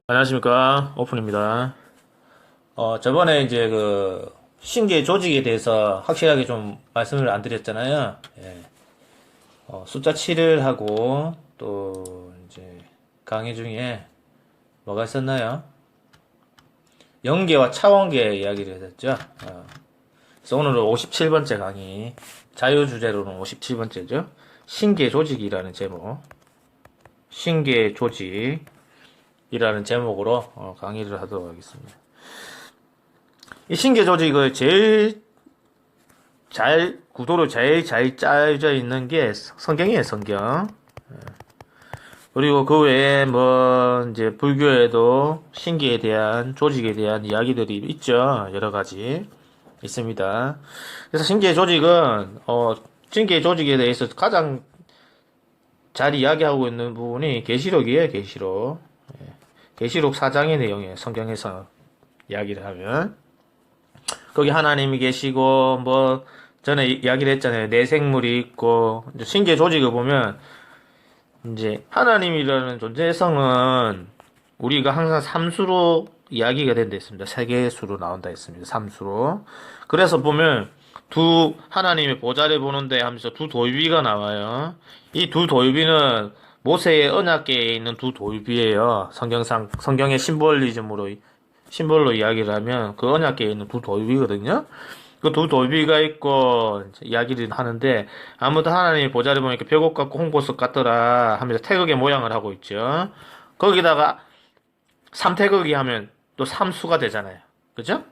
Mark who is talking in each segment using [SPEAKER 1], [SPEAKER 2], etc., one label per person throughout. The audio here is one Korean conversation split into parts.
[SPEAKER 1] 안녕하십니까. 오픈입니다. 저번에 이제 신계 조직에 대해서 확실하게 좀 말씀을 안 드렸잖아요. 예. 숫자 7을 하고 또 이제 강의 중에 뭐가 있었나요? 영계와 차원계 이야기를 했었죠. 그래서 오늘은 57번째 강의, 자유주제로는 57번째죠. 신계 조직이라는 제목, 신계 조직이라는 제목으로 강의를 하도록 하겠습니다. 이 신계 조직을 구도로 제일 잘 짜여져 있는 게 성경이에요, 성경. 그리고 그 외에 이제 불교에도 신계에 대한, 조직에 대한 이야기들이 있죠. 여러 가지 있습니다. 그래서 신계 조직에 대해서 가장 잘 이야기하고 있는 부분이 계시록이에요, 계시록. 계시록 4장의 내용이에요, 성경에서 이야기를 하면. 거기 하나님이 계시고, 전에 이야기를 했잖아요. 내생물이 있고, 신계 조직을 보면, 이제, 하나님이라는 존재성은, 우리가 항상 삼수로 이야기가 된다 했습니다. 세 개의 수로 나온다 했습니다. 삼수로. 그래서 보면, 하나님의 보좌를 보는데 하면서 두 도입이가 나와요. 이 두 도입이는 모세의 언약궤에 있는 두 도입이에요. 성경의 심볼로 이야기를 하면 그 언약궤에 있는 두 도입이거든요. 그 두 도입이가 있고 이야기를 하는데 아무도 하나님의 보좌를 보니까 벽옥 같고 홍보석 같더라 하면서 태극의 모양을 하고 있죠. 거기다가 삼태극이 하면 또 삼수가 되잖아요. 그죠?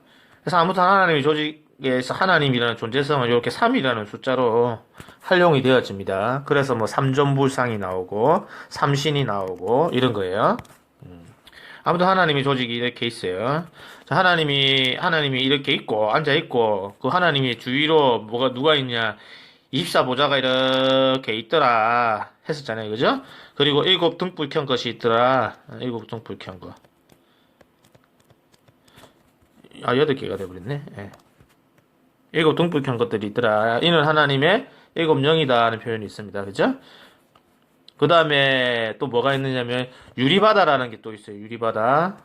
[SPEAKER 1] 그래서 아무튼 하나님의 조직에서 하나님이라는 존재성을 이렇게 3이라는 숫자로 활용이 되어집니다. 그래서 삼존불상이 나오고 삼신이 나오고 이런 거예요. 아무튼 하나님의 조직이 이렇게 있어요. 하나님이 이렇게 있고, 앉아있고, 그 하나님이 주위로 누가 있냐, 24보좌가 이렇게 있더라, 했었잖아요. 그죠? 그리고 7 등불 켠 것이 있더라, 7 등불 켠 거. 8개가 돼버렸네. 예. 7 등불 켠 것들이 있더라. 이는 하나님의 7영이다 하는 표현이 있습니다. 그죠? 그 다음에 또 뭐가 있느냐면 유리바다라는 게 또 있어요. 유리바다.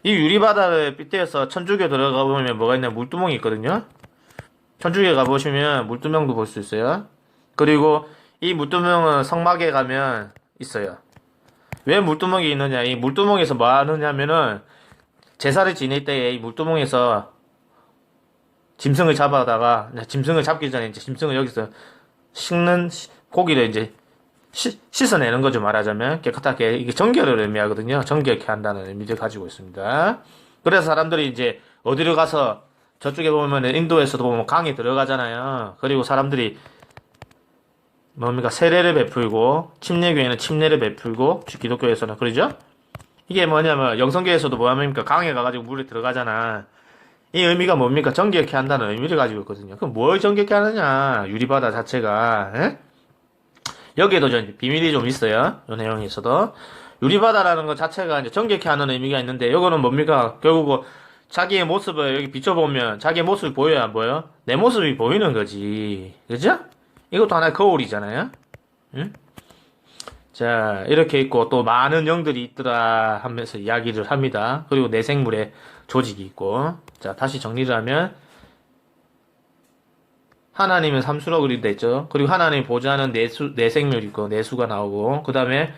[SPEAKER 1] 이 유리바다를 빗대어서 천주교 들어가 보면 뭐가 있냐, 물두멍이 있거든요. 천주교 가보시면 물두멍도 볼 수 있어요. 그리고 이 물두멍은 성막에 가면 있어요. 왜 물두멍이 있느냐, 이 물두멍에서 뭐 하느냐면은 제사를 지낼 때에 이 물두멍에서 짐승을 잡아다가, 짐승을 잡기 전에 이제 짐승을 여기서 씻는 고기를 이제 씻어내는 거죠. 말하자면 깨끗하게. 이게 정결을 의미하거든요. 정결케 한다는 의미를 가지고 있습니다. 그래서 사람들이 이제 어디로 가서 저쪽에 보면 인도에서도 보면 강에 들어가잖아요. 그리고 사람들이 세례를 베풀고, 침례교회는 침례를 베풀고, 기독교에서는 그러죠. 이게 뭐냐면 영성교회에서도 뭐합니까, 강에 가가지고 물에 들어가잖아. 이 의미가 뭡니까? 정결케 한다는 의미를 가지고 있거든요. 그럼 뭘 정결케 하느냐? 유리바다 자체가. 에? 여기에도 좀 비밀이 좀 있어요. 이 내용에서도. 유리바다라는 것 자체가 이제 정결케 하는 의미가 있는데, 이거는 뭡니까? 결국 자기의 모습을 여기 비춰보면 자기의 모습이 보여야 안 보여? 내 모습이 보이는 거지. 그죠? 이것도 하나의 거울이잖아요. 응? 자, 이렇게 있고, 또 많은 영들이 있더라 하면서 이야기를 합니다. 그리고 내생물의 조직이 있고. 자, 다시 정리를 하면, 하나님은 삼수로 그린다 했죠. 그리고 하나님 보좌는 내생물이 있고, 내수가 나오고, 그 다음에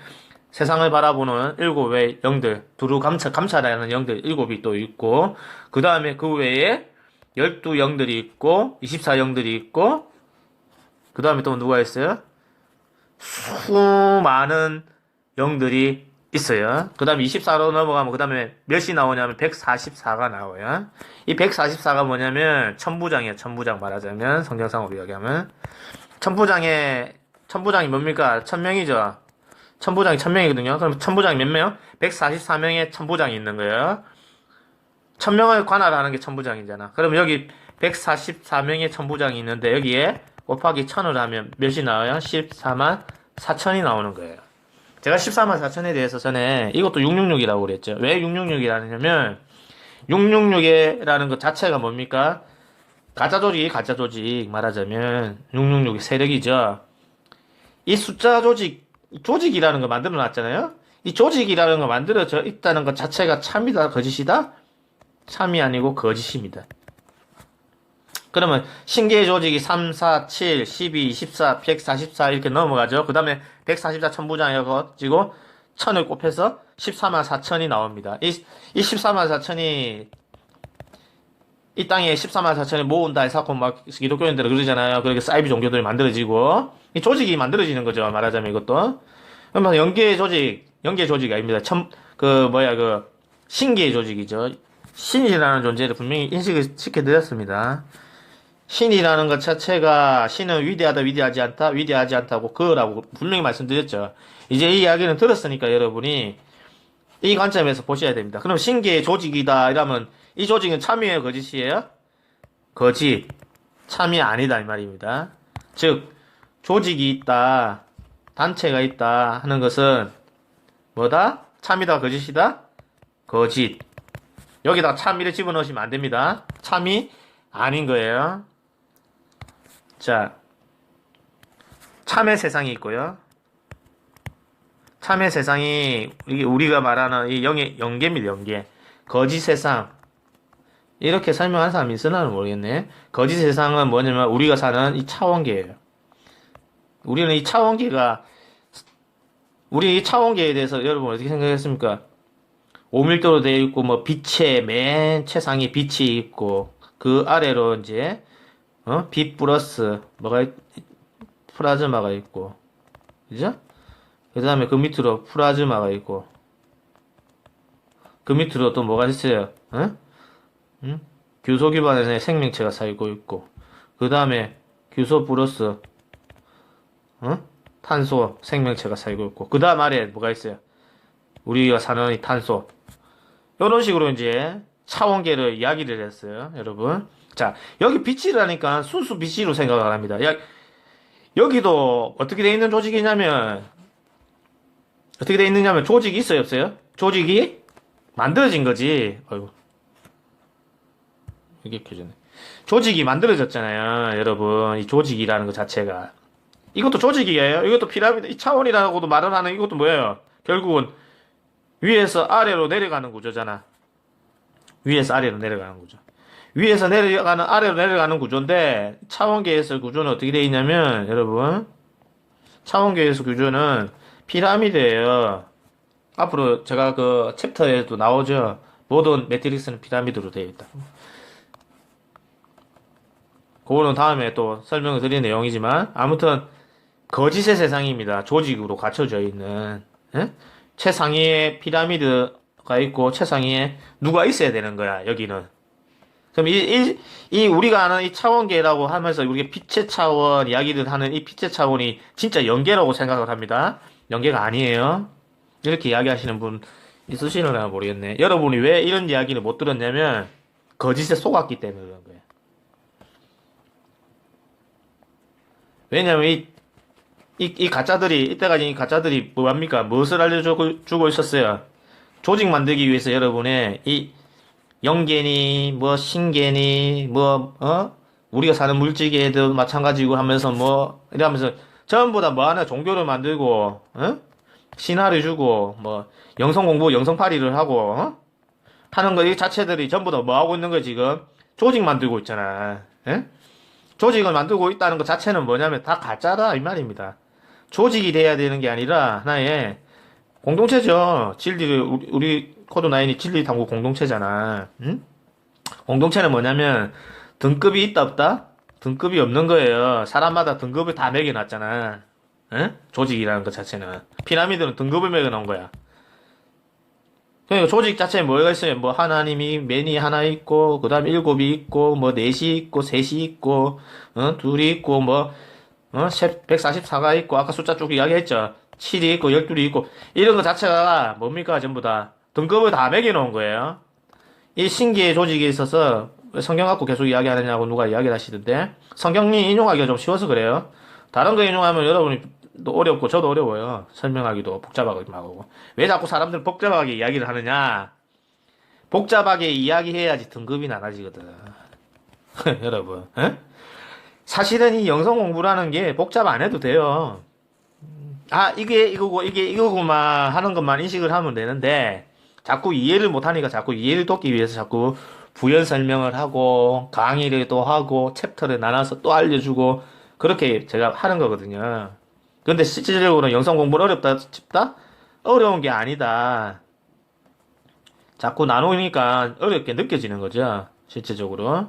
[SPEAKER 1] 세상을 바라보는 7의 영들, 두루 감찰하는 영들 7이 또 있고, 그 다음에 그 외에 12영들이 있고, 24영들이 있고, 그 다음에 또 누가 있어요? 수많은 영들이 있어요. 그 다음에 24로 넘어가면 그 다음에 몇이 나오냐면 144가 나와요. 이 144가 뭐냐면 천부장이에요. 천부장 말하자면 성경상으로 이야기하면 천부장이 뭡니까? 1000명이죠. 천부장이 1000명이거든요. 그럼 천부장이 몇 명? 144명의 천부장이 있는 거예요. 1000명을 관할하는 게 천부장이잖아. 그럼 여기 144명의 천부장이 있는데 여기에 곱하기 1000을 하면 몇이 나와요? 14만 4천이 나오는 거예요. 제가 14만 4천에 대해서 전에 이것도 666이라고 그랬죠. 왜 666이라냐면 666이라는 것 자체가 뭡니까? 가짜 조직 말하자면 666이 세력이죠. 이 숫자 조직 조직이라는 거 만들어 놨잖아요. 이 조직이라는 거 만들어져 있다는 것 자체가 참이다, 거짓이다? 참이 아니고 거짓입니다. 그러면 신기의 조직이 3, 4, 7, 12, 14, 144 이렇게 넘어가죠. 그 다음에 144 천부장이어가지고 1000을 곱해서 14만 4천이 나옵니다. 이 14만 4천이 이 땅에 14만 4천을 모은다 해서 막 기독교인들은 그러잖아요. 그렇게 사이비 종교들이 만들어지고 이 조직이 만들어지는 거죠. 말하자면 이것도. 그러면 영계의 조직이 아닙니다. 신기의 조직이죠. 신이라는 존재를 분명히 인식을 시켜드렸습니다. 신이라는 것 자체가 신은 위대하다, 위대하지 않다, 위대하지 않다고 그거라고 분명히 말씀드렸죠. 이제 이 이야기는 들었으니까 여러분이 이 관점에서 보셔야 됩니다. 그럼 신기의 조직이다 이러면 이 조직은 참이에요, 거짓이에요? 거짓. 참이 아니다 이 말입니다. 즉 조직이 있다, 단체가 있다 하는 것은 뭐다? 참이다, 거짓이다? 거짓. 여기다 참이를 집어넣으시면 안 됩니다. 참이 아닌 거예요. 자, 참의 세상이 있고요. 참의 세상이 우리가 말하는 이 영계입니다. 영계. 거짓 세상. 이렇게 설명하는 사람이 있으나 모르겠네. 거짓 세상은 뭐냐면 우리가 사는 이 차원계예요. 우리는 이 차원계가 우리 이 차원계에 대해서 여러분 어떻게 생각했습니까? 오밀도로 되어 있고 뭐 빛의 맨 최상위 빛이 있고 그 아래로 이제 빛 플러스 플라즈마가 있고, 그죠? 그 다음에 그 밑으로 플라즈마가 있고, 그 밑으로 또 뭐가 있어요? 규소 기반의 생명체가 살고 있고, 그 다음에 규소 플러스 탄소 생명체가 살고 있고, 그 다음 아래에 뭐가 있어요? 우리가 사는 이 탄소. 이런 식으로 이제 차원계를 이야기를 했어요, 여러분. 자, 여기 빛이라니까 순수 빛으로 생각을 합니다. 여기도 어떻게 돼 있는 조직이냐면, 어떻게 돼 있느냐면, 조직이 있어요, 없어요? 조직이 만들어진 거지. 어이구. 이게 켜졌네. 조직이 만들어졌잖아요, 여러분. 이 조직이라는 것 자체가. 이것도 조직이에요. 이것도 피라미드, 이 차원이라고도 말을 하는 이것도 뭐예요? 결국은 위에서 아래로 내려가는 구조잖아. 위에서 아래로 내려가는 구조. 위에서 내려가는, 아래로 내려가는 구조인데, 차원계에서 구조는 어떻게 되어 있냐면, 여러분, 차원계에서 구조는 피라미드예요. 앞으로 제가 그 챕터에도 나오죠. 모든 매트릭스는 피라미드로 되어 있다. 그거는 다음에 또 설명을 드릴 내용이지만, 아무튼, 거짓의 세상입니다. 조직으로 갖춰져 있는, 예? 최상위에 피라미드가 있고, 최상위에 누가 있어야 되는 거야, 여기는. 그럼 우리가 아는 이 차원계라고 하면서 우리가 빛의 차원 이야기를 하는 이 빛의 차원이 진짜 영계라고 생각을 합니다. 영계가 아니에요. 이렇게 이야기하시는 분 있으시려나 모르겠네. 여러분이 왜 이런 이야기를 못 들었냐면, 거짓에 속았기 때문에 그런 거예요. 왜냐면 이 가짜들이, 이때까지 이 가짜들이 뭐합니까? 무엇을 알려주고 있었어요? 조직 만들기 위해서 여러분의 이 영계니, 신계니, 우리가 사는 물질계도 마찬가지고 하면서 이러면서 전부 다 하나 종교를 만들고, 신화를 주고, 영성공부, 영성팔이를 하고, 하는 거, 이 자체들이 전부 다 하고 있는 거야, 지금? 조직 만들고 있잖아. 조직을 만들고 있다는 것 자체는 뭐냐면 다 가짜다, 이 말입니다. 조직이 돼야 되는 게 아니라 하나의 공동체죠. 우리 코드9이 진리 탐구 공동체잖아. 응? 공동체는 뭐냐면 등급이 있다 없다? 등급이 없는 거예요. 사람마다 등급을 다 매겨놨잖아. 응? 조직이라는 것 자체는. 피라미드는 등급을 매겨놓은 거야. 그러니까 조직 자체에 뭐가 있어요? 하나님이 맨이 하나 있고, 그 다음에 7이 있고, 넷이 있고, 셋이 있고, 둘이 있고, 144가 있고, 아까 숫자 쭉 이야기했죠. 7이 있고, 12이 있고, 이런 거 자체가 뭡니까? 전부 다. 등급을 다 매겨놓은 거예요. 이 신기의 조직에 있어서, 왜 성경 갖고 계속 이야기하느냐고 누가 이야기를 하시던데, 성경이 인용하기가 좀 쉬워서 그래요. 다른 거 인용하면 여러분이 또 어렵고, 저도 어려워요. 설명하기도 복잡하기도 하고. 왜 자꾸 사람들 복잡하게 이야기를 하느냐? 복잡하게 이야기해야지 등급이 나눠지거든. 여러분, 사실은 이 영성 공부라는 게 복잡 안 해도 돼요. 아, 이게 이거고, 이게 이거구만 하는 것만 인식을 하면 되는데, 자꾸 이해를 못하니까 자꾸 이해를 돕기 위해서 자꾸 부연 설명을 하고, 강의를 또 하고, 챕터를 나눠서 또 알려주고, 그렇게 제가 하는 거거든요. 근데 실질적으로 영상 공부를 어렵다 싶다? 어려운 게 아니다. 자꾸 나누니까 어렵게 느껴지는 거죠. 실질적으로.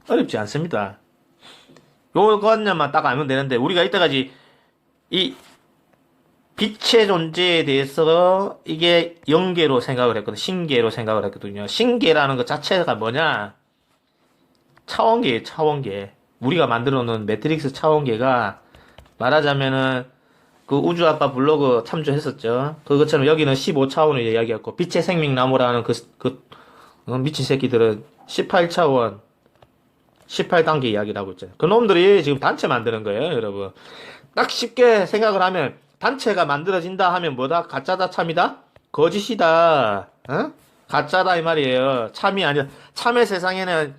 [SPEAKER 1] 어렵지 않습니다. 요 관념만 딱 알면 되는데, 우리가 이때까지 이 빛의 존재에 대해서 이게 영계로 생각을 했거든. 신계로 생각을 했거든요. 신계라는 것 자체가 뭐냐? 차원계예요, 차원계. 우리가 만들어 놓은 매트릭스 차원계가 말하자면은 그 우주아빠 블로그 참조했었죠. 그것처럼 여기는 15차원을 이야기했고, 빛의 생명나무라는 미친 새끼들은 18차원, 18단계 이야기를 하고 있잖아요. 그 놈들이 지금 단체 만드는 거예요, 여러분. 딱 쉽게 생각을 하면, 단체가 만들어진다 하면 뭐다? 가짜다, 참이다? 거짓이다. 어? 가짜다, 이 말이에요. 참이 아니라, 참의 세상에는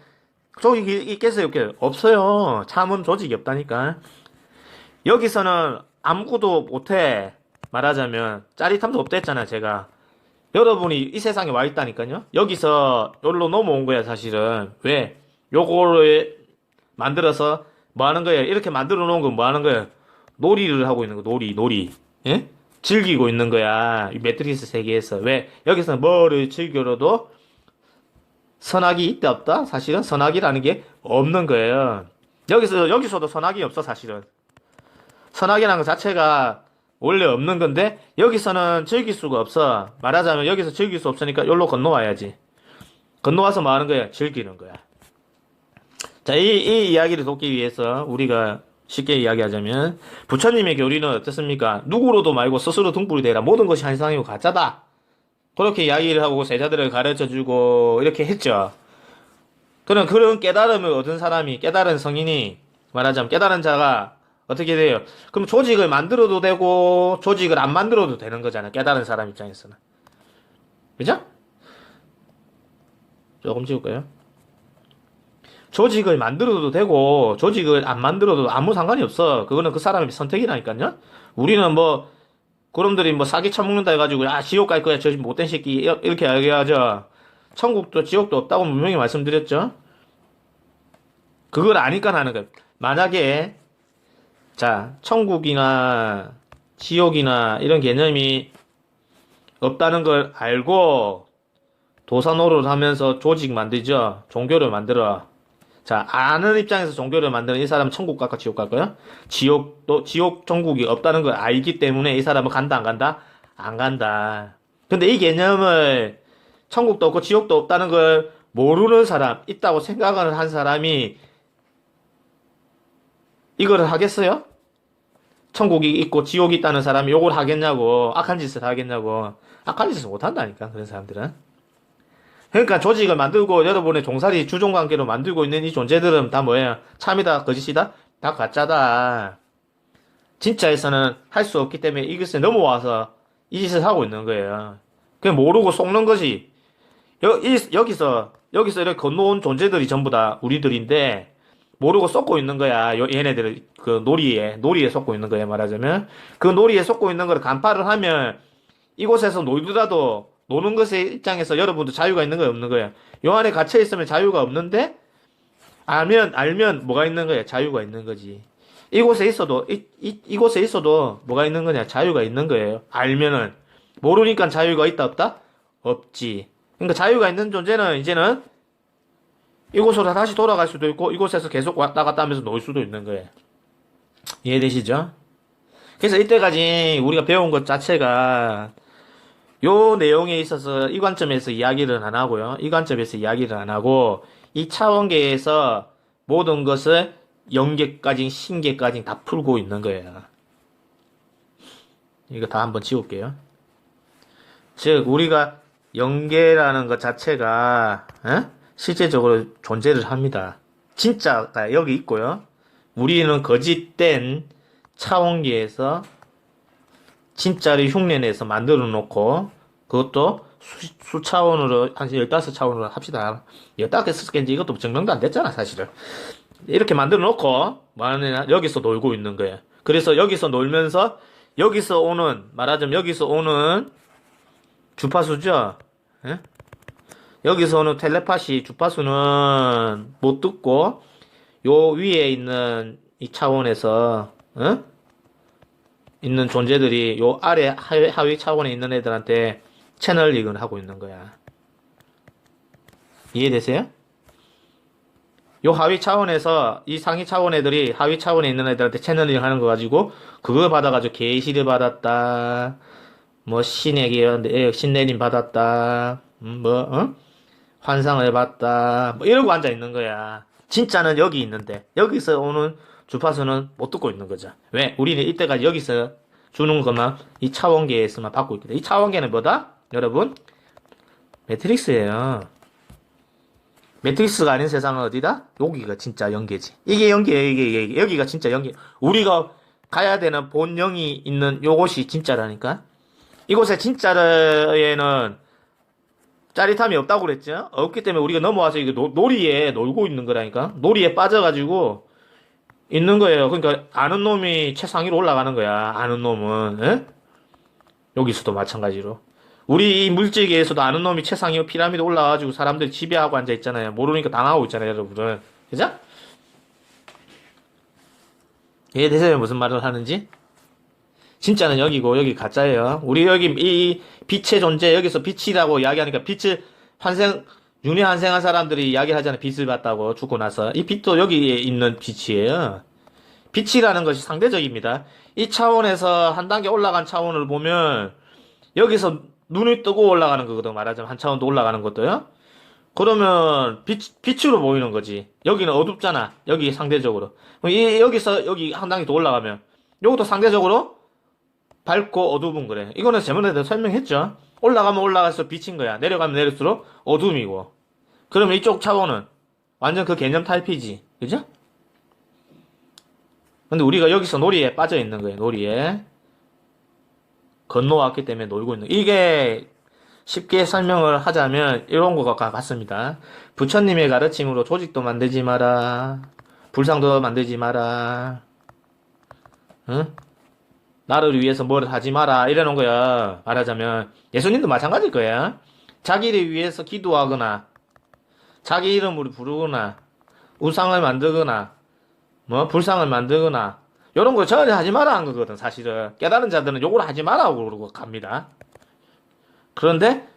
[SPEAKER 1] 조직이 있겠어요, 없어요. 참은 조직이 없다니까. 여기서는 아무것도 못해. 말하자면, 짜릿함도 없다 했잖아요, 제가. 여러분이 이 세상에 와 있다니까요. 여기서 여기로 넘어온 거야, 사실은. 왜? 요거를 만들어서 뭐 하는 거예요? 이렇게 만들어 놓은 건 뭐 하는 거예요? 놀이를 하고 있는 거, 놀이. 예? 즐기고 있는 거야. 이 매트리스 세계에서. 왜? 여기서는 뭐를 즐겨도 선악이 있다 없다? 사실은 선악이라는 게 없는 거예요. 여기서도 선악이 없어, 사실은. 선악이라는 것 자체가 원래 없는 건데, 여기서는 즐길 수가 없어. 말하자면 여기서 즐길 수 없으니까 여기로 건너와야지. 건너와서 뭐 하는 거야? 즐기는 거야. 자, 이 이야기를 돕기 위해서 우리가 쉽게 이야기하자면, 부처님의 교리는 어떻습니까? 누구로도 말고 스스로 등불이 되라. 모든 것이 한상이고 가짜다. 그렇게 이야기를 하고 세자들을 가르쳐주고 이렇게 했죠. 그런 깨달음을 얻은 사람이, 깨달은 성인이, 말하자면 깨달은 자가 어떻게 돼요? 그럼 조직을 만들어도 되고 조직을 안 만들어도 되는 거잖아요. 깨달은 사람 입장에서는. 그죠? 조금 지울까요? 조직을 만들어도 되고 조직을 안 만들어도 아무 상관이 없어. 그거는 그 사람의 선택이라니까요. 우리는 뭐 그놈들이 뭐 사기 쳐먹는다 해가지고 지옥 갈 거야 저 못된 새끼 이렇게 이야기하죠. 천국도 지옥도 없다고 분명히 말씀드렸죠. 그걸 아니까 하는 거예요. 만약에 자 천국이나 지옥이나 이런 개념이 없다는 걸 알고 도사 노릇 하면서 조직 만들죠. 종교를 만들어. 자, 아는 입장에서 종교를 만드는 이 사람은 천국 갈까, 지옥 갈까요? 지옥, 천국이 없다는 걸 알기 때문에 이 사람은 간다, 안 간다? 안 간다. 근데 이 개념을 천국도 없고 지옥도 없다는 걸 모르는 사람, 있다고 생각을 한 사람이 이거를 하겠어요? 천국이 있고 지옥이 있다는 사람이 요걸 하겠냐고, 악한 짓을 하겠냐고. 악한 짓을 못 한다니까, 그런 사람들은. 그러니까 조직을 만들고 여러분의 종살이 주종관계로 만들고 있는 이 존재들은 다 뭐예요? 참이다, 거짓이다? 다 가짜다. 진짜에서는 할 수 없기 때문에 이것에 넘어와서 이 짓을 하고 있는 거예요. 그냥 모르고 속는 것이 여기서 이렇게 건너온 존재들이 전부 다 우리들인데 모르고 속고 있는 거야. 얘네들을 그 놀이에 속고 있는 거야, 말하자면. 그 놀이에 속고 있는 걸 간파를 하면 이곳에서 놀더라도 노는 것의 입장에서 여러분도 자유가 있는 거예요, 없는 거예요? 요 안에 갇혀 있으면 자유가 없는데, 알면 뭐가 있는 거예요? 자유가 있는 거지. 이곳에 있어도 뭐가 있는 거냐? 자유가 있는 거예요. 알면은. 모르니까 자유가 있다, 없다? 없지. 그러니까 자유가 있는 존재는 이제는 이곳으로 다시 돌아갈 수도 있고, 이곳에서 계속 왔다 갔다 하면서 놀 수도 있는 거예요. 이해되시죠? 그래서 이때까지 우리가 배운 것 자체가 요 내용에 있어서 이 관점에서 이야기를 안 하고요. 이 관점에서 이야기를 안 하고 이 차원계에서 모든 것을 영계까지 신계까지 다 풀고 있는 거예요. 이거 다 한번 지울게요. 즉 우리가 영계라는 것 자체가 실제적으로 존재를 합니다. 진짜가 여기 있고요. 우리는 거짓된 차원계에서 진짜를 흉내내서 만들어 놓고 그것도 수차원으로 한 15차원으로 합시다. 15개인지 이것도 증명도 안 됐잖아, 사실은. 이렇게 만들어 놓고 뭐 하느냐? 여기서 놀고 있는 거예요. 그래서 여기서 놀면서 여기서 오는 말하자면 여기서 오는 주파수죠. 예? 여기서 오는 텔레파시 주파수는 못 듣고 요 위에 있는 이 차원에서 있는 존재들이 요 아래 하위 차원에 있는 애들한테 채널링을 하고 있는 거야. 이해되세요? 요 하위 차원에서 이 상위 차원 애들이 하위 차원에 있는 애들한테 채널링 하는 거 가지고 그걸 받아가지고 계시를 받았다. 뭐 신에게 신내림 받았다. 환상을 봤다. 뭐 이러고 앉아 있는 거야. 진짜는 여기 있는데 여기서 오는 주파수는 못 듣고 있는 거죠. 왜? 우리는 이때까지 여기서 주는 것만 이 차원계에서만 받고 있거든. 이 차원계는 뭐다? 여러분, 매트릭스예요. 매트릭스가 아닌 세상은 어디다? 여기가 진짜 영계지. 이게 영계예요. 이게 여기가 진짜 영계. 우리가 가야 되는 본영이 있는 요곳이 진짜라니까. 이곳에 진짜에는 짜릿함이 없다고 그랬죠? 없기 때문에 우리가 넘어와서 이게 놀이에 놀고 있는 거라니까. 놀이에 빠져가지고 있는 거예요. 그러니까 아는 놈이 최상위로 올라가는 거야. 아는 놈은. 에? 여기서도 마찬가지로. 우리 이 물질계에서도 아는 놈이 최상위 피라미드 올라가가지고 사람들이 지배하고 앉아있잖아요. 모르니까 당하고 있잖아요, 여러분들. 그죠? 이해되세요? 무슨 말을 하는지? 진짜는 여기고 여기 가짜예요. 우리 여기 이 빛의 존재 여기서 빛이라고 이야기하니까 빛을 윤회 환생한 사람들이 이야기하잖아요. 빛을 봤다고 죽고 나서 이 빛도 여기에 있는 빛이에요. 빛이라는 것이 상대적입니다. 이 차원에서 한 단계 올라간 차원을 보면 여기서 눈을 뜨고 올라가는 거거든. 말하자면 한 차원도 올라가는 것도요. 그러면 빛으로 보이는 거지. 여기는 어둡잖아. 여기 상대적으로. 여기서 여기 한 단계 더 올라가면 여기도 상대적으로 밝고 어두운 거래. 이거는 저번에도 설명했죠. 올라가면 올라갈수록 빛인 거야. 내려가면 내릴수록 어둠이고. 그러면 이쪽 차원은 완전 그 개념 탈피지. 그죠? 근데 우리가 여기서 놀이에 빠져 있는 거예요. 놀이에. 건너왔기 때문에 놀고 있는. 이게 쉽게 설명을 하자면 이런 것과 같습니다. 부처님의 가르침으로 조직도 만들지 마라. 불상도 만들지 마라. 응? 나를 위해서 뭘 하지 마라. 이러는 거야. 말하자면. 예수님도 마찬가지일 거야. 자기를 위해서 기도하거나, 자기 이름으로 부르거나, 우상을 만들거나, 불상을 만들거나, 요런 거 전혀 하지 마라 한 거거든, 사실은. 깨달은 자들은 요걸 하지 마라고 그러고 갑니다. 그런데,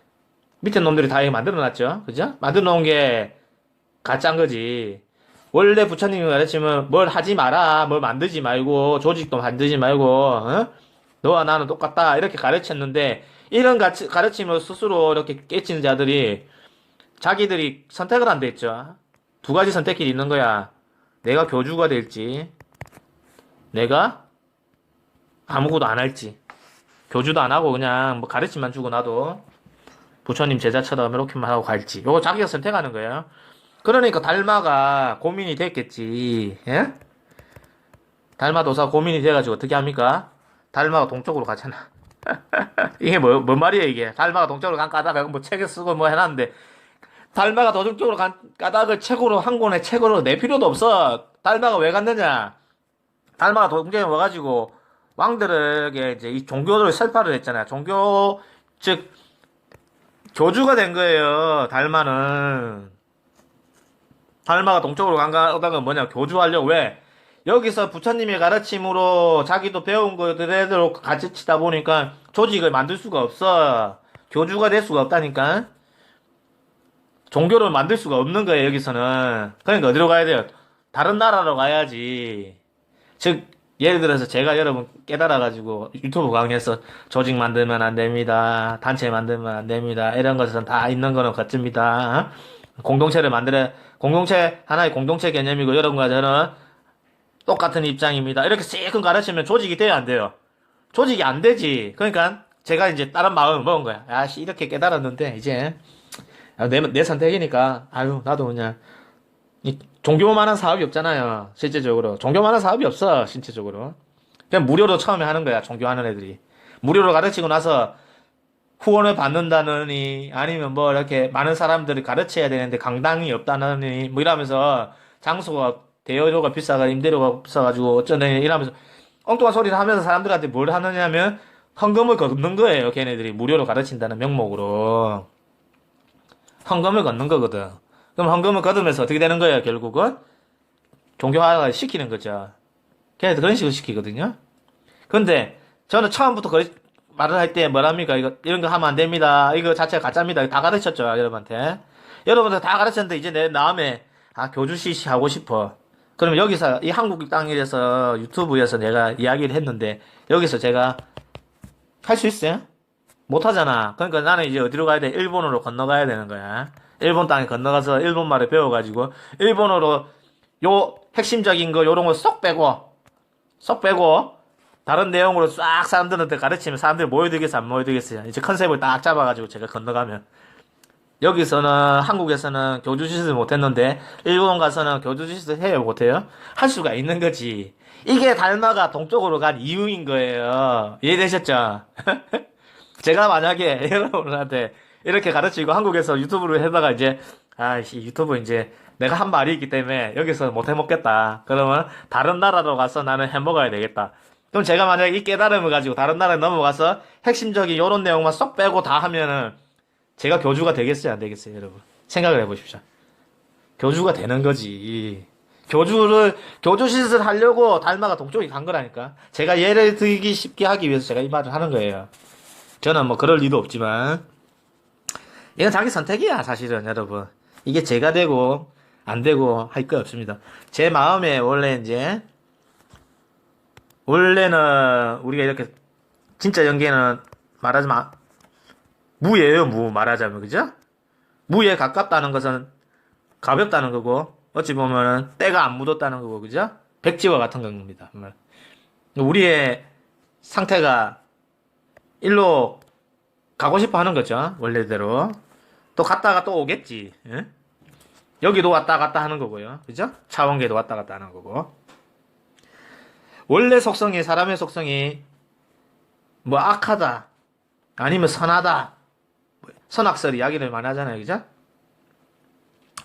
[SPEAKER 1] 밑에 놈들이 다 만들어 놨죠. 그죠? 만들어 놓은 게 가짜인 거지. 원래 부처님이 가르치면 뭘 하지 마라, 뭘 만들지 말고, 조직도 만들지 말고, 너와 나는 똑같다, 이렇게 가르쳤는데, 이런 가르침을 스스로 이렇게 깨치는 자들이, 자기들이 선택을 안 됐죠. 두 가지 선택길이 있는 거야. 내가 교주가 될지, 내가 아무것도 안 할지. 교주도 안 하고 그냥 뭐 가르침만 주고 나도, 부처님 제자처럼 이렇게만 하고 갈지. 요거 자기가 선택하는 거예요. 그러니까 달마가 고민이 됐겠지. 예? 달마도사 고민이 돼가지고 어떻게 합니까? 달마가 동쪽으로 가잖아. 이게 뭔 말이에요 이게. 달마가 동쪽으로 간 까닭을 뭐 책에 쓰고 뭐 해놨는데 달마가 동쪽으로 간 까닭을 책으로 한 권의 책으로 낼 필요도 없어. 달마가 왜 갔느냐? 달마가 동쪽에 와가지고 왕들에게 이제 이 종교를 설파를 했잖아요. 종교 즉 교주가 된 거예요. 달마는. 달마가 동쪽으로 간 까닭은 뭐냐? 교주하려고. 왜? 여기서 부처님의 가르침으로 자기도 배운 거대로 가르치다 보니까 조직을 만들 수가 없어. 교주가 될 수가 없다니까. 종교를 만들 수가 없는 거예요, 여기서는. 그러니까 어디로 가야 돼요? 다른 나라로 가야지. 즉, 예를 들어서 제가 여러분 깨달아가지고 유튜브 강의에서 조직 만들면 안 됩니다. 단체 만들면 안 됩니다. 이런 것은 다 있는 거는 거짓입니다. 공동체를 하나의 공동체 개념이고 여러분과 저는 똑같은 입장입니다. 이렇게 쎄끔 가르치면 조직이 돼야 안 돼요. 조직이 안 되지. 그러니까 제가 이제 다른 마음을 먹은 거야. 아씨, 이렇게 깨달았는데 이제 내 선택이니까 나도 그냥 종교만한 사업이 없잖아요. 실제적으로 종교만한 사업이 없어. 실제적으로 그냥 무료로 처음에 하는 거야. 종교하는 애들이 무료로 가르치고 나서 후원을 받는다느니 아니면 뭐 이렇게 많은 사람들을 가르쳐야 되는데 강당이 없다느니 뭐 이러면서 장소가 대여료가 비싸가 임대료가 비싸가지고 어쩌느니 이러면서 엉뚱한 소리를 하면서 사람들한테 뭘 하느냐면 헌금을 걷는 거예요. 걔네들이 무료로 가르친다는 명목으로. 헌금을 걷는 거거든. 그럼 헌금을 걷으면서 어떻게 되는 거예요, 결국은? 종교화가 시키는 거죠. 걔네들 그런 식으로 시키거든요. 근데 저는 처음부터 말을 할 때 뭐랍니까? 이런 거 하면 안 됩니다. 이거 자체가 가짜입니다. 다 가르쳤죠, 여러분한테. 여러분들 다 가르쳤는데 이제 내 다음에 교주시 하고 싶어. 그럼 여기서 이 한국 땅에서 유튜브에서 내가 이야기를 했는데 여기서 제가 할 수 있어요? 못 하잖아. 그러니까 나는 이제 어디로 가야 돼? 일본으로 건너가야 되는 거야. 일본 땅에 건너가서 일본말을 배워가지고 일본어로 요 핵심적인 거 요런 거 쏙 빼고 다른 내용으로 싹 사람들한테 가르치면 사람들이 모여들겠어 안 모여들겠어요. 이제 컨셉을 딱 잡아가지고 제가 건너가면 여기서는 한국에서는 교주짓을 못했는데 일본 가서는 교주짓을 해요 못해요? 할 수가 있는 거지. 이게 달마가 동쪽으로 간 이유인 거예요. 이해되셨죠? 제가 만약에 여러분한테 이렇게 가르치고 한국에서 유튜브를 하다가 이제 유튜브 이제 내가 한 말이 있기 때문에 여기서 못 해먹겠다. 그러면 다른 나라로 가서 나는 해먹어야 되겠다. 그럼 제가 만약에 이 깨달음을 가지고 다른 나라에 넘어가서 핵심적인 요런 내용만 쏙 빼고 다 하면은 제가 교주가 되겠어요 안 되겠어요 여러분? 생각을 해보십시오. 교주가 되는 거지. 교주짓을 하려고 달마가 동쪽에 간 거라니까. 제가 예를 들기 쉽게 하기 위해서 제가 이 말을 하는 거예요. 저는 뭐 그럴 리도 없지만 이건 자기 선택이야 사실은 여러분. 이게 제가 되고 안 되고 할 거 없습니다. 제 마음에 원래는 우리가 이렇게 진짜 연계는 말하자면 무예요 무 말하자면 그죠? 무에 가깝다는 것은 가볍다는 거고 어찌 보면은 때가 안 묻었다는 거고 그죠? 백지와 같은 겁니다. 우리의 상태가 일로 가고 싶어 하는 거죠. 원래대로. 또 갔다가 또 오겠지. 예? 여기도 왔다 갔다 하는 거고요. 그죠? 차원계도 왔다 갔다 하는 거고. 원래 속성이, 사람의 속성이 뭐 악하다. 아니면 선하다. 선악설 이야기를 많이 하잖아요. 그죠?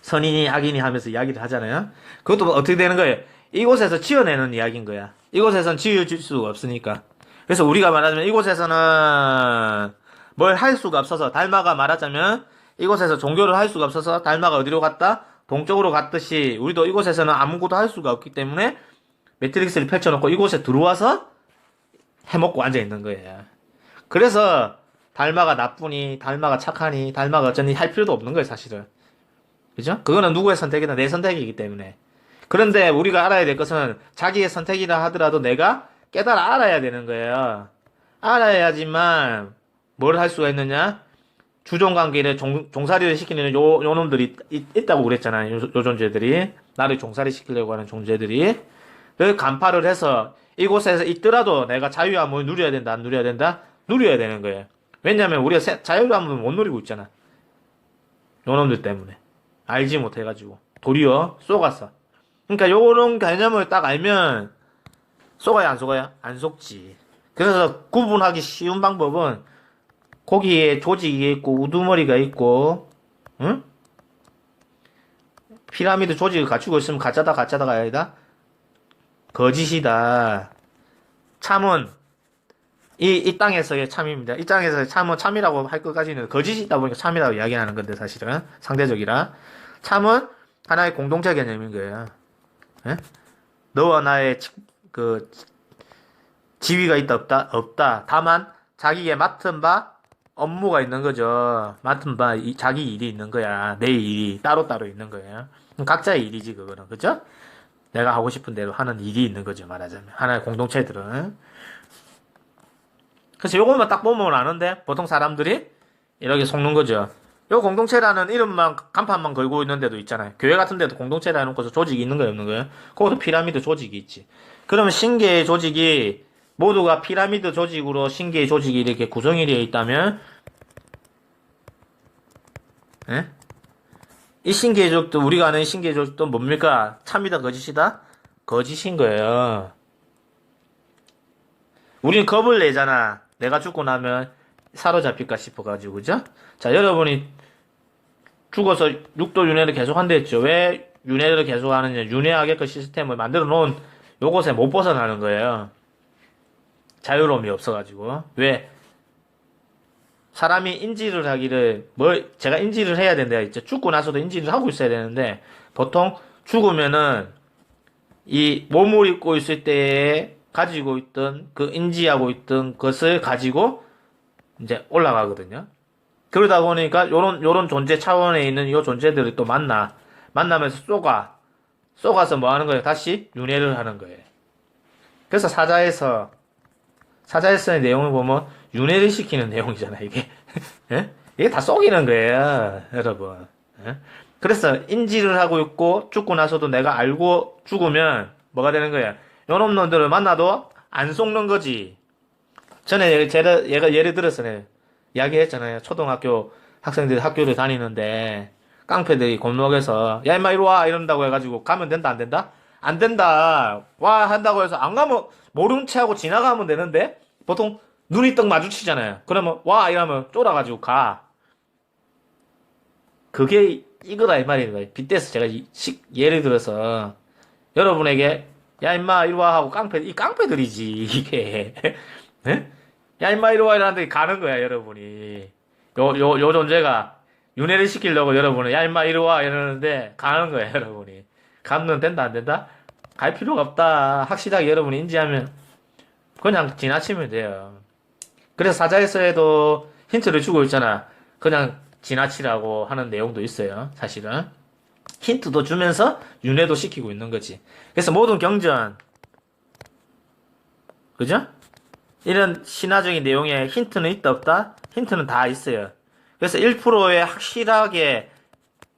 [SPEAKER 1] 선인이 악인이 하면서 이야기를 하잖아요. 그것도 어떻게 되는 거예요? 이곳에서 지어내는 이야기인 거야. 이곳에선 지어질 수가 없으니까. 그래서 우리가 말하자면 이곳에서는 뭘 할 수가 없어서 달마가 말하자면 이곳에서 종교를 할 수가 없어서 달마가 어디로 갔다? 동쪽으로 갔듯이 우리도 이곳에서는 아무것도 할 수가 없기 때문에 매트릭스를 펼쳐놓고 이곳에 들어와서 해먹고 앉아있는 거예요. 그래서 달마가 나쁘니 달마가 착하니 달마가 어쩌니 할 필요도 없는 거예요 사실은. 그죠? 그거는 누구의 선택이든 내 선택이기 때문에. 그런데 우리가 알아야 될 것은 자기의 선택이라 하더라도 내가 깨달아 알아야 되는 거예요. 알아야지만 뭘 할 수가 있느냐? 주종관계를 종살이를 시키는 요 놈들이 있다고 그랬잖아요. 요 존재들이. 나를 종살이 시키려고 하는 존재들이. 그 간파를 해서 이곳에서 있더라도 내가 자유함을 누려야 된다, 안 누려야 된다? 누려야 되는 거예요. 왜냐면 우리가 자유함을 못 누리고 있잖아. 요 놈들 때문에. 알지 못해가지고. 도리어 쏘갔어. 그러니까 요런 개념을 딱 알면 속아야 안 속아야? 안 속지. 그래서 구분하기 쉬운 방법은 고기에 조직이 있고 우두머리가 있고 응? 피라미드 조직을 갖추고 있으면 가짜다가 아니다. 거짓이다. 참은 이 땅에서의 참입니다. 이 땅에서의 참은 참이라고 할 것까지는 거짓이 있다 보니까 참이라고 이야기하는 건데 사실은 상대적이라 참은 하나의 공동체 개념인 거예요. 예? 너와 나의 지위가 있다 없다. 다만 자기의 맡은 바 업무가 있는 거죠. 맡은 바 자기 일이 있는 거야. 내 일이 따로따로 있는 거예요. 각자의 일이지 그거는. 그죠? 내가 하고 싶은 대로 하는 일이 있는 거죠. 말하자면 하나의 공동체들은. 그래서 요것만 딱 보면 아는데 보통 사람들이 이렇게 속는 거죠. 요 공동체라는 이름만 간판만 걸고 있는 데도 있잖아요. 교회 같은 데도 공동체라 해놓고서 조직이 있는 거예요 없는 거예요? 거기도 피라미드 조직이 있지. 그러면 신계의 조직이 모두가 피라미드 조직으로 신계의 조직이 이렇게 구성이 되어 있다면 예? 이 신계의 조직도 우리가 아는 신계의 조직도 뭡니까? 참이다 거짓이다? 거짓인 거예요. 우리는 겁을 내잖아. 내가 죽고 나면 사로잡힐까 싶어가지고 그죠? 자 여러분이 죽어서 육도 윤회를 계속 한다 했죠. 왜 윤회를 계속 하느냐? 윤회하게끔 시스템을 만들어 놓은 요것에 못 벗어나는 거예요. 자유로움이 없어가지고. 왜? 사람이 인지를 하기를, 제가 인지를 해야 된다 했죠. 죽고 나서도 인지를 하고 있어야 되는데, 보통 죽으면은, 이 몸을 입고 있을 때에 가지고 있던, 그 인지하고 있던 것을 가지고, 이제 올라가거든요. 그러다 보니까, 요런 존재 차원에 있는 요 존재들을 또 만나면서 쏘가서 뭐 하는 거예요? 다시 윤회를 하는 거예요. 그래서 사자에서의 내용을 보면 윤회를 시키는 내용이잖아, 이게. 예? 이게 다 속이는 거예요, 여러분. 예? 그래서 인지를 하고 있고 죽고 나서도 내가 알고 죽으면 뭐가 되는 거야? 요런 놈들을 만나도 안 속는 거지. 전에 얘가 예를 들어서 이야기했잖아요. 초등학교 학생들이 학교를 다니는데 깡패들이 골목에서 야 임마 이리 와 이런다고 해가지고 가면 된다 안 된다? 안 된다. 와 한다고 해서 안 가면 모른 채 하고 지나가면 되는데 보통 눈이 떡 마주치잖아요. 그러면 와 이러면 쫄아가지고 가. 그게 이거다 이 말이에요. 빗대서 제가 예를 들어서 여러분에게 야 임마 이리 와 하고 이 깡패들이지 이게. 네? 야 임마 이리 와 이러는데 가는 거야 여러분이. 요 존재가 윤회를 시키려고 여러분은 야 임마 이리 와 이러는데 가는 거야 여러분이. 가면 된다 안 된다? 갈 필요가 없다. 확실하게 여러분이 인지하면 그냥 지나치면 돼요. 그래서 사자에서에도 힌트를 주고 있잖아. 그냥 지나치라고 하는 내용도 있어요. 사실은. 힌트도 주면서 윤회도 시키고 있는 거지. 그래서 모든 경전, 그죠? 이런 신화적인 내용에 힌트는 있다 없다? 힌트는 다 있어요. 그래서 1%에 확실하게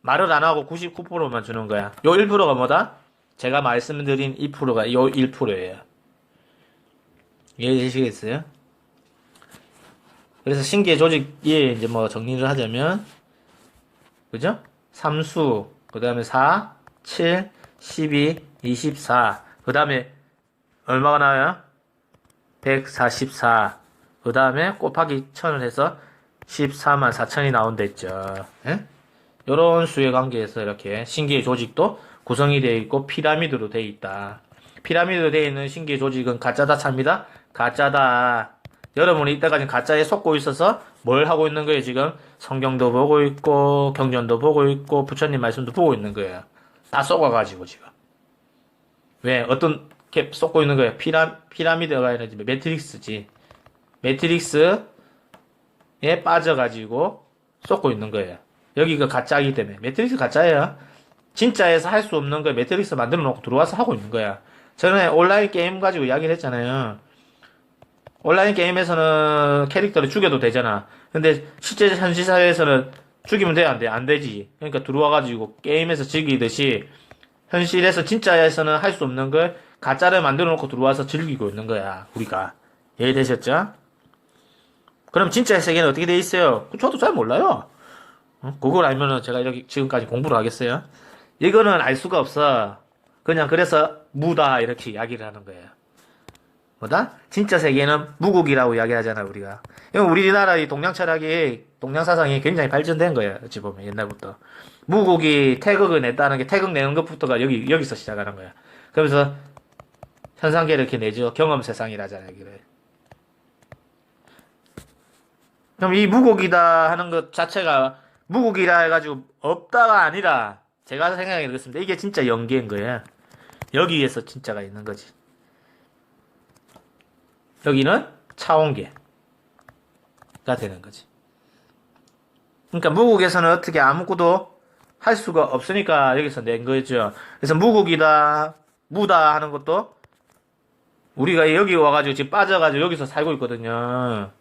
[SPEAKER 1] 말을 안 하고 99%만 주는 거야. 요 1%가 뭐다? 제가 말씀드린 2%가 요 1%예요. 이해되시겠어요? 그래서 신기의 조직이 이제 뭐 정리를 하자면, 그죠? 3수, 그 다음에 4, 7, 12, 24, 그 다음에 얼마가 나와요? 144, 그 다음에 곱하기 1000을 해서 14만 4천이 나온다 했죠. 예? 요런 수의 관계에서 이렇게 신기의 조직도 구성이 되어 있고 피라미드로 되어 있다. 피라미드로 되어 있는 신기의 조직은 가짜다 참이다? 가짜다. 여러분이 이때까지 가짜에 속고 있어서 뭘 하고 있는 거예요 지금? 성경도 보고 있고 경전도 보고 있고 부처님 말씀도 보고 있는 거예요. 다 속아가지고 지금. 왜? 어떤 게 속고 있는 거예요? 피라미드가 아니라 매트릭스지. 매트릭스에 빠져가지고 속고 있는 거예요. 여기가 가짜이기 때문에. 매트릭스 가짜예요. 진짜에서 할 수 없는 걸 매트릭스 만들어 놓고 들어와서 하고 있는 거야. 전에 온라인 게임 가지고 이야기를 했잖아요. 온라인 게임에서는 캐릭터를 죽여도 되잖아. 근데 실제 현실 사회에서는 죽이면 돼, 안 돼? 안 되지. 그러니까 들어와가지고 게임에서 즐기듯이 현실에서 진짜에서는 할 수 없는 걸 가짜를 만들어 놓고 들어와서 즐기고 있는 거야. 우리가. 이해되셨죠? 그럼 진짜의 세계는 어떻게 돼 있어요? 저도 잘 몰라요. 그걸 알면은 제가 이렇게 지금까지 공부를 하겠어요? 이거는 알 수가 없어. 그냥 그래서 무다 이렇게 이야기를 하는 거예요. 뭐다? 진짜 세계는 무국이라고 이야기하잖아 우리가. 우리나라 이 동양 철학이 동양 사상이 굉장히 발전된 거예요. 어찌 보면 옛날부터 무국이 태극을 냈다는 게 태극 내는 것부터가 여기서 시작하는 거야. 그러면서 현상계를 이렇게 내죠. 경험 세상이라잖아요. 그래. 그럼 이 무국이다 하는 것 자체가 무국이라 해가지고 없다가 아니라 제가 생각해 그렇습니다. 이게 진짜 연계인 거예요. 여기에서 진짜가 있는 거지. 여기는 차원계가 되는 거지. 그러니까 무국에서는 어떻게 아무것도 할 수가 없으니까 여기서 낸 거죠. 그래서 무국이다, 무다 하는 것도 우리가 여기 와가지고 지금 빠져가지고 여기서 살고 있거든요.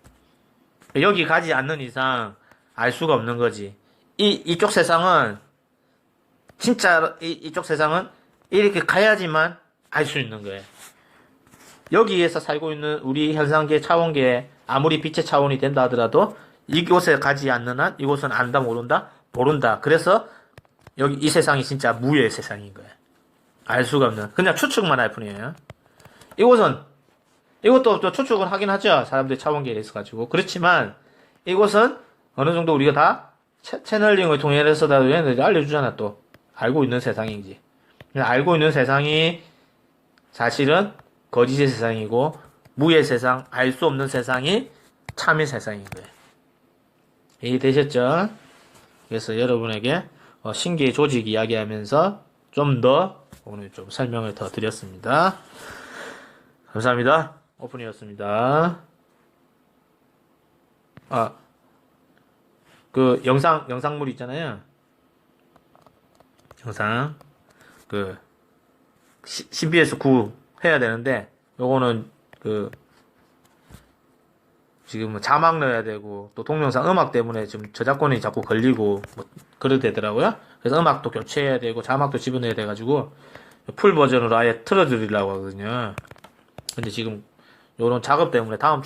[SPEAKER 1] 여기 가지 않는 이상 알 수가 없는 거지. 이쪽 세상은 진짜 이쪽 세상은 이렇게 가야지만 알 수 있는 거예요. 여기에서 살고 있는 우리 현상계 차원계 아무리 빛의 차원이 된다 하더라도 이곳에 가지 않는 한 이곳은 안다 모른다. 그래서 여기 이 세상이 진짜 무의 세상인 거예요. 알 수가 없는 그냥 추측만 할 뿐이에요. 이것도 또 추측은 하긴 하죠. 사람들이 차원계에 있어가지고 그렇지만 이곳은 어느 정도 우리가 다 채널링을 통해서 다 알려주잖아. 또 알고 있는 세상이지. 알고 있는 세상이 사실은 거짓의 세상이고 무의 세상, 알 수 없는 세상이 참의 세상인 거예요. 이해되셨죠? 그래서 여러분에게 신기의 조직 이야기하면서 좀 더 오늘 좀 설명을 더 드렸습니다. 감사합니다. 오픈이었습니다. 그 영상물 있잖아요. 영상 CBS 9 해야 되는데 요거는 지금 자막 넣어야 되고 또 동영상 음악 때문에 지금 저작권이 자꾸 걸리고 뭐 그러되더라고요. 그래서 음악도 교체해야 되고 자막도 집어넣어야 돼가지고 풀 버전으로 아예 틀어드리려고 하거든요. 근데 지금 요런 작업 때문에 다음